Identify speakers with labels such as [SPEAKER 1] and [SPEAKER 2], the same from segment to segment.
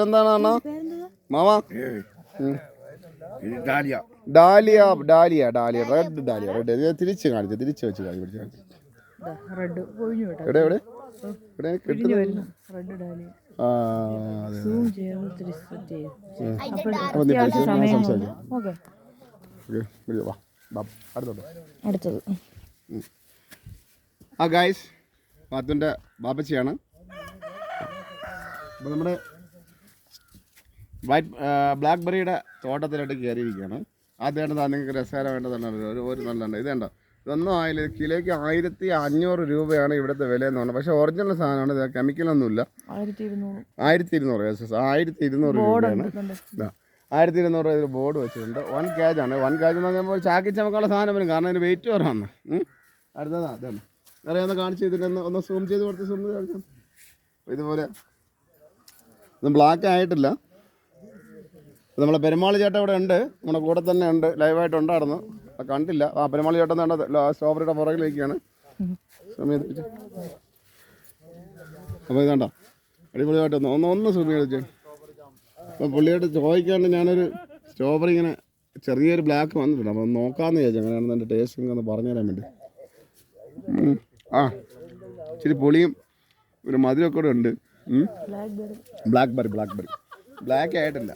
[SPEAKER 1] എന്താണ് mama?
[SPEAKER 2] Dahlia
[SPEAKER 1] dahlia dahlia dahlia red dahlia red തിരിച്ച് കാണിച്ചു തിരിച്ച് വെച്ച് കാണിച്ചു. എവിടെ എവിടെ എവിടെ കിട്ടുന്നു? ആ അതെ
[SPEAKER 3] അടുത്തത്
[SPEAKER 1] ആ ഗായ്സ് പാത്തുൻ്റെ ബാപ്പച്ചിയാണ്. അപ്പോൾ നമ്മുടെ ബ്ലാക്ക്ബെറിയുടെ തോട്ടത്തിലോട്ട് കയറിയിരിക്കുകയാണ്. ആദ്യമായിട്ട് നിങ്ങൾക്ക് രസകരമായിട്ട് ഒരു നല്ലുണ്ട്. ഇതുണ്ടോ, ഇതൊന്നും ആയില്ല. കിലോയ്ക്ക് 1500 രൂപയാണ് ഇവിടുത്തെ വില എന്ന് പറഞ്ഞത്. പക്ഷേ ഒറിജിനൽ സാധനമാണ്, ഇത് കെമിക്കലൊന്നുമില്ല. 1200 രൂപയാണ്. 1200 രൂപ ബോർഡ് വെച്ചിട്ടുണ്ട്. 1 kg ആണ്. 1 kg എന്ന് പറയുമ്പോൾ ചാക്കിച്ച് നമുക്കുള്ള സാധനം വരും, കാരണം അതിന് വെയിറ്റ് കുറവാണ്. അടുത്തതാ അതാണ് അറിയാവുന്ന കാണിച്ച് ഇതിൻ്റെ ഒന്ന് സൂം ചെയ്ത് കൊടുത്ത് സൂം ചെയ്ത് കാണിക്കാം. ഇതുപോലെ ഇത് ബ്ലാക്ക് ആയിട്ടില്ല. നമ്മളെ പെരുമാൾ ചേട്ടൻ ഇവിടെ ഉണ്ട്, നമ്മുടെ കൂടെ തന്നെ ഉണ്ട്, ലൈവായിട്ട് ഉണ്ടായിരുന്നു, കണ്ടില്ല. ആ പെരുമാൾ ചേട്ടൻ തന്നെ സ്ട്രോബറിയുടെ പുറകിലേക്കാണ് സമയത്ത്. അപ്പോൾ ഇതാണ്ടോ അടിപൊളിയായിട്ട് ഒന്ന് സമയം. അപ്പോൾ പുള്ളിയായിട്ട് ചോദിക്കാണ്ട് ഞാനൊരു സ്ട്രോബറി ഇങ്ങനെ ചെറിയൊരു ബ്ലാക്ക് വന്നിട്ടുണ്ട്, അപ്പോൾ നോക്കാമെന്ന് ചോദിച്ചു. അങ്ങനെയാണെന്ന് എൻ്റെ ടേസ്റ്റ് ഒന്ന് പറഞ്ഞു തരാൻ വേണ്ടി. ആ ഇച്ചിരി പുളിയും ഒരു മധുരമൊക്കെ കൂടെ ഉണ്ട്. ബ്ലാക്ക്ബെറി ബ്ലാക്ക് ആയിട്ടില്ല.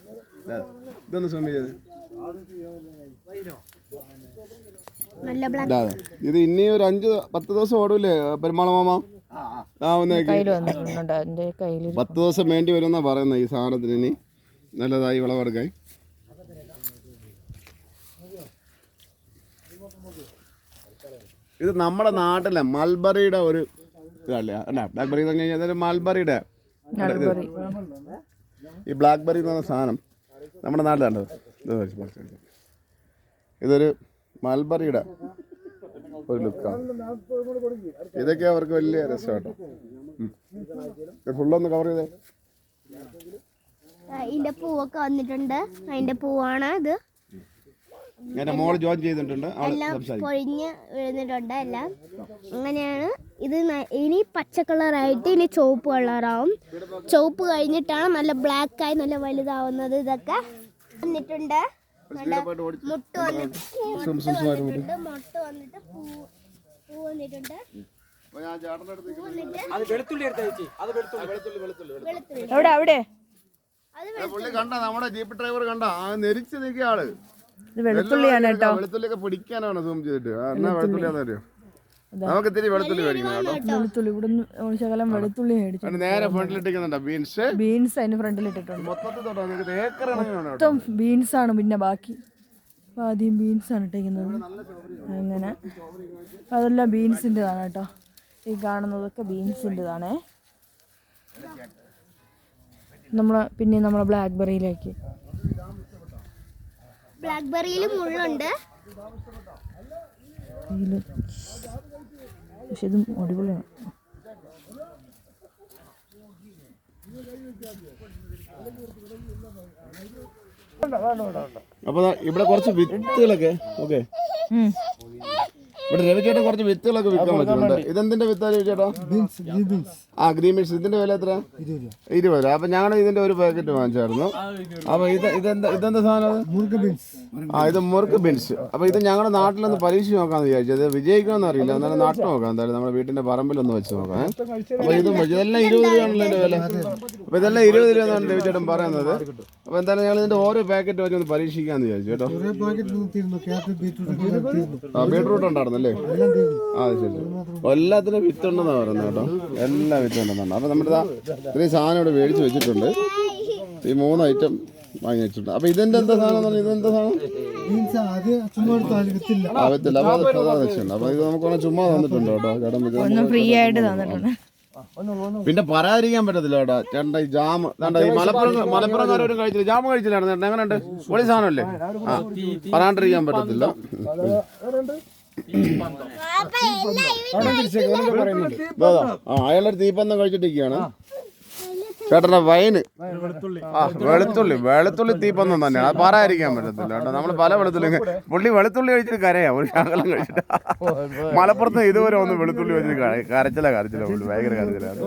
[SPEAKER 1] ഇതൊന്ന് സമയം ചെയ്ത് ഇത് ഇനി ഒരു 5-10 ദിവസം ഓടൂലേ പെരുമാൾ മാമ? ആ ഒന്ന് 10 ദിവസം വേണ്ടി വരുമെന്നാണ് പറയുന്നത് ഈ സാധനത്തിന്. ഇനി നല്ലതായി വിളവെടുക്കാൻ. ഇത് നമ്മുടെ നാട്ടിലെ മൽബറിയുടെ ഒരു ഇതല്ലേ അല്ല, ബ്ലാക്ക്ബെറി എന്ന് പറഞ്ഞു കഴിഞ്ഞാൽ മൽബറിയുടെ ഈ ബ്ലാക്ക്ബെറി എന്ന് പറഞ്ഞ സാധനം നമ്മുടെ നാട്ടിലുണ്ട്. ഇതൊരു മൽബറിയുടെ ഒരു ലുക്കാണ്. ഇതൊക്കെ അവർക്ക് വലിയ രസമാട്ടോ. ഫുള്ളൊന്ന് കവർ ചെയ്തേ.
[SPEAKER 4] അതിന്റെ പൂവൊക്കെ വന്നിട്ടുണ്ട്. അതിന്റെ പൂവാണ് ഇത്.
[SPEAKER 1] എന്റെ മോള് ജോയിൻ ചെയ്തിട്ടുണ്ട്,
[SPEAKER 4] എല്ലാം പൊഴിഞ്ഞ് വീഴുന്നിട്ടുണ്ട് എല്ലാം. അങ്ങനെയാണ് ഇത്. ഇനി പച്ച കളറായിട്ട് ഇനി ചുവപ്പ് കളറാവും. ചുവപ്പ് കഴിഞ്ഞിട്ടാണ് നല്ല ബ്ലാക്കായി നല്ല വലുതാവുന്നത്. ഇതൊക്കെ വന്നിട്ടുണ്ട്. മുട്ട വന്നിട്ട് പൂ വന്നിട്ടുണ്ട്.
[SPEAKER 1] പുള്ളി കണ്ട നമ്മുടെ ജീപ്പ് ഡ്രൈവർ കണ്ട നെരിച്ച് നിൽക്കിയ ആള്
[SPEAKER 3] വെളുത്തുള്ളിയാണ് കേട്ടോ.
[SPEAKER 1] വെളുത്തുള്ളിയൊക്കെ പിടിക്കാനാണ് സൂം ചെയ്തിട്ട്. എന്നാ വെളുത്തുള്ളിയാന്ന് അറിയോ? നമുക്ക് ഇത്തിരി വെളുത്തുള്ളി മേടിക്കണം കേട്ടോ.
[SPEAKER 3] വെളുത്തുള്ളി ഇവിടുന്ന് ശകലം വെളുത്തുള്ളി മേടിച്ചു.
[SPEAKER 1] നേരെ ഫ്രണ്ടിലിട്ടിരിക്കുന്നുണ്ടോ
[SPEAKER 3] ബീൻസ് അതിന് ഫ്രണ്ടിലിട്ടിട്ടുണ്ട്.
[SPEAKER 1] മൊത്തം
[SPEAKER 3] ബീൻസ് ആണ്. പിന്നെ ബാക്കി ആദ്യം ബീൻസ് ആണ് ഇട്ടിരിക്കുന്നത്. അങ്ങനെ അതെല്ലാം ബീൻസിൻ്റെതാണ് കേട്ടോ. ഈ കാണുന്നതൊക്കെ ബീൻസിൻ്റെതാണേ. നമ്മളെ ബ്ലാക്ക്ബെറിയിലേക്ക്.
[SPEAKER 4] ബ്ലാക്ക്ബെറിയിൽ മുള്ളുണ്ട്,
[SPEAKER 3] പക്ഷെ ഇതും അടിപൊളിയാണ്.
[SPEAKER 1] അപ്പൊ ഇവിടെ കുറച്ച് വിത്തുകളൊക്കെ ഓക്കെ. ഇവിടെ രവിചേട്ടൻ കുറച്ച് വിത്തുകളൊക്കെ വിൽക്കാൻ പറ്റുന്നുണ്ട്. ഇതെന്തിന്റെ വിത്താണ് രവിചേട്ടാ? ആ ഗ്രീൻ ബീൻസ്. ഇതിന്റെ വില എത്ര? 20 രൂപ. അപ്പൊ ഞങ്ങൾ ഇതിന്റെ ഒരു പാക്കറ്റ് വാങ്ങിച്ചായിരുന്നു. അപ്പൊ ഇതെന്താ സാധനം? ആ ഇത് മുറുക്ക് ബീൻസ്. അപ്പൊ ഇത് ഞങ്ങളുടെ നാട്ടിലൊന്ന് പരീക്ഷിച്ച് നോക്കാന്ന് വിചാരിച്ചത്. വിജയിക്കുമെന്ന് അറിയില്ല, എന്നാലും നാട്ടിൽ നോക്കാം. എന്തായാലും നമ്മുടെ വീട്ടിന്റെ പറമ്പിലൊന്ന് വെച്ച് നോക്കാം. അപ്പൊ ഇതെല്ലാം 20 രൂപയാണല്ലോ എന്റെ വില. അപ്പൊ ഇതെല്ലാം 20 രൂപ എന്നാണ് രവിചേട്ടൻ പറയുന്നത്. അപ്പൊ എന്തായാലും ഞങ്ങൾ ഇതിന്റെ ഓരോ പാക്കറ്റ് വെച്ച് ഒന്ന് പരീക്ഷിക്കാന്ന് വിചാരിച്ചു കേട്ടോ. ബീട്രൂട്ട് ഉണ്ടായിരുന്നു അല്ലേ? ആ ശരി. എല്ലാത്തിനും വിത്തുണ്ടെന്നാണ് പറയുന്നത് കേട്ടോ. എല്ലാ വിത്തുണ്ടെന്നാണ്. അപ്പൊ നമ്മുടെ ഇത്രയും സാധനം ഇവിടെ മേടിച്ച് വെച്ചിട്ടുണ്ട്. ഈ 3 ഐറ്റം വാങ്ങി വെച്ചിട്ടുണ്ട്. അപ്പൊ ഇതിന്റെ എന്താ സാധനം? ഇതെന്താ സാധനം? ആവത്തില്ല. അപ്പൊ അത് പ്രധാന ലക്ഷ്യമുണ്ട്. അപ്പൊ ഇത് നമുക്ക് ചുമ്മാ തന്നിട്ടുണ്ട് കേട്ടോ ചേട്ടൻ.
[SPEAKER 3] ഫ്രീ ആയിട്ട് തന്നിട്ടുണ്ട്.
[SPEAKER 1] പിന്നെ പറയാതിരിക്കാൻ പറ്റത്തില്ല കേട്ടോ ചേട്ടൻ. ഈ ജാം ഈ മലപ്പുറംകാരും കഴിച്ചില്ല, ജാം കഴിച്ചില്ലായിരുന്നു ചേട്ടൻ. എങ്ങനെയുണ്ട്? പൊളി സാധനമല്ലേ? ആ പറയാണ്ടിരിക്കാൻ പറ്റത്തില്ല. അയാളൊരു തീപ്പന്തം കഴിച്ചിട്ടിരിക്കുകയാണ്. ചേട്ടൻ്റെ വൈന് ആ വെളുത്തുള്ളി തീപ്പൊന്നും തന്നെയാണ് അത് പറയാതിരിക്കാൻ പറ്റത്തില്ല കേട്ടോ. നമ്മൾ പല വെളുത്തുള്ളി പുള്ളി വെളുത്തുള്ളി കഴിച്ചിട്ട് കരയാ ഒരു ശകലം കഴിച്ചിട്ട്. മലപ്പുറത്ത് ഇതുവരെ ഒന്ന് വെളുത്തുള്ളി വെച്ചിട്ട് കരച്ചില പുള്ളി ഭയങ്കര കരച്ചിലാണ്.